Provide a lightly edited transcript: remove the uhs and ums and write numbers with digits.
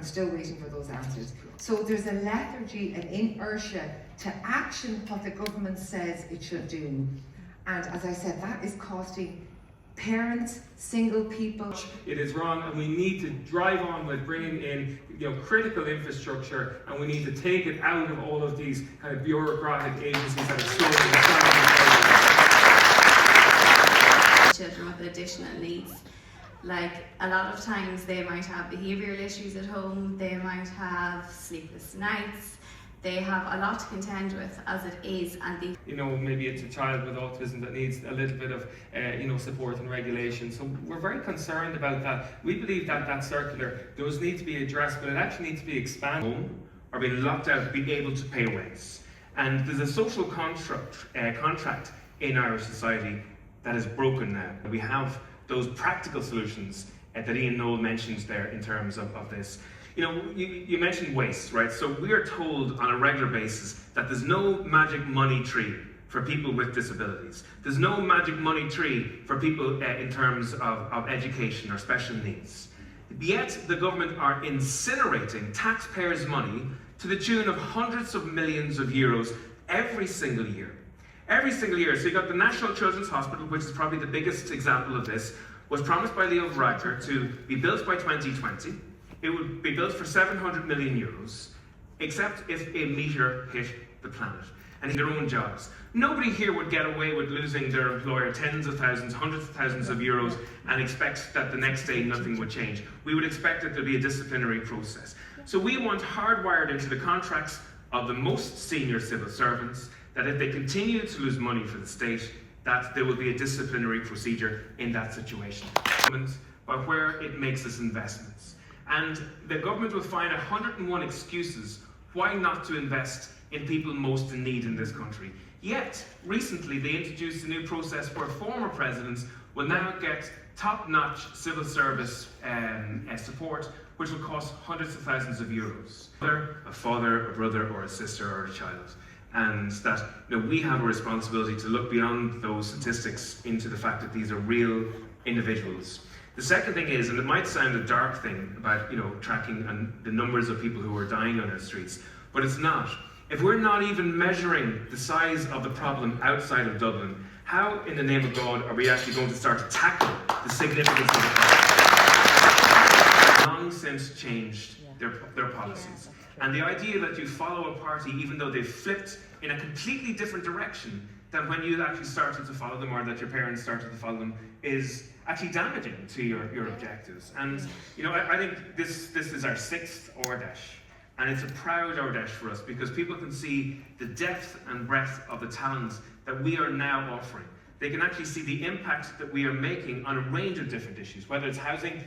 still waiting for those answers. So there's a lethargy, an inertia to action what the government says it should do. And as I said, that is costing parents, single people. It is wrong, and we need to drive on with bringing in critical infrastructure, and we need to take it out of all of these kind of bureaucratic agencies that are slowing children with additional needs. Like, a lot of times they might have behavioural issues at home, they might have sleepless nights, they have a lot to contend with as it is, and maybe it's a child with autism that needs a little bit of support and regulation. So we're very concerned about that. We believe that that circular does need to be addressed, but it actually needs to be expanded or being locked out, be able to pay rents. And there's a social contract in Irish society that is broken now. We have those practical solutions that Ian Noel mentions there in terms of this. You mentioned waste, right? So we are told on a regular basis that there's no magic money tree for people with disabilities. There's no magic money tree for people in terms of education or special needs. Yet the government are incinerating taxpayers' money to the tune of hundreds of millions of euros every single year. Every single year. So you've got the National Children's Hospital, which is probably the biggest example of this, was promised by Leo Varadkar to be built by 2020. It would be built for 700 million euros, except if a meteor hit the planet and their own jobs. Nobody here would get away with losing their employer tens of thousands, hundreds of thousands of euros and expect that the next day nothing would change. We would expect that there'd be a disciplinary process. So we want hardwired into the contracts of the most senior civil servants that if they continue to lose money for the state, that there will be a disciplinary procedure in that situation. But where it makes its investments. And the government will find 101 excuses why not to invest in people most in need in this country. Yet, recently they introduced a new process where former presidents will now get top-notch civil service support, which will cost hundreds of thousands of euros. A father, a brother, or a sister, or a child. And that we have a responsibility to look beyond those statistics into the fact that these are real individuals. The second thing is, and it might sound a dark thing about tracking and the numbers of people who are dying on our streets, but it's not. If we're not even measuring the size of the problem outside of Dublin, how in the name of God are we actually going to start to tackle the significance of the problem? Long since changed their policies. And the idea that you follow a party even though they've flipped in a completely different direction than when you actually started to follow them, or that your parents started to follow them, is actually damaging to your objectives. And I think this is our 6th Ardèche, and it's a proud Ardèche for us because people can see the depth and breadth of the talents that we are now offering. They can actually see the impact that we are making on a range of different issues, whether it's housing,